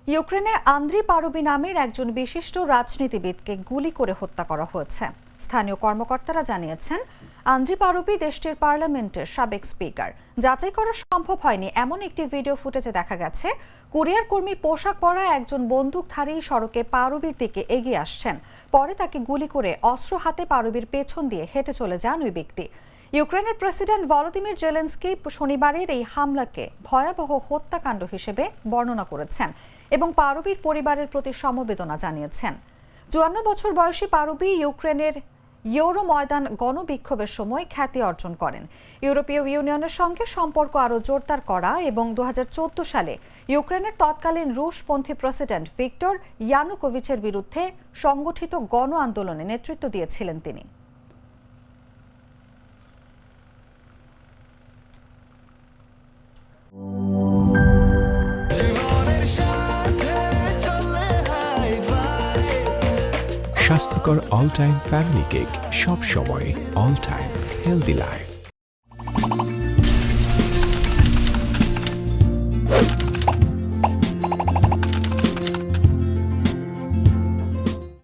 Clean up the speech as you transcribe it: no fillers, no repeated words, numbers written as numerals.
ইউক্রেনে আন্দ্রি পারুবি নামের একজন বিশিষ্ট রাজনীতিবিদকে গুলি করে হত্যা করা হয়েছে। স্থানীয় কর্মকর্তারা জানিয়েছেন, আন্দ্রি পারুবি দেশটির পার্লামেন্টের সাবেক স্পিকার। যাচাই করা সম্ভব হয়নি এমন একটি ভিডিও ফুটেজে দেখা গেছে, কুরিয়ার কর্মীর পোশাক পরা একজন বন্দুকধারী সড়কে পারুবির দিকে এগিয়ে আসছেন। পরে তাকে গুলি করে অস্ত্র হাতে পারুবির পেছন দিয়ে হেঁটে চলে যান ওই ব্যক্তি। ইউক্রেনের প্রেসিডেন্ট ভলোদিমির জেলেনস্কি শনিবারের এই হামলাকে ভয়াবহ হত্যাকাণ্ড হিসেবে বর্ণনা করেছেন এবং পারুবির পরিবারের প্রতি সমবেদনা জানিয়েছেন। ৫৪ বছর বয়সী পারুবি ইউক্রেনের ইউরো ময়দান গণবিক্ষোভের সময় খ্যাতি অর্জন করেন। ইউরোপীয় ইউনিয়নের সঙ্গে সম্পর্ক আরও জোরদার করা এবং ২০১৪ সালে ইউক্রেনের তৎকালীন রুশপন্থী প্রেসিডেন্ট ভিক্টর ইয়ানুকোভিচের বিরুদ্ধে সংগঠিত গণ আন্দোলনে নেতৃত্ব দিয়েছিলেন তিনি। স্বাস্থ্যকর অল টাইম ফ্যামিলি কেক, সব সময় অল টাইম হেলদি লাইফ।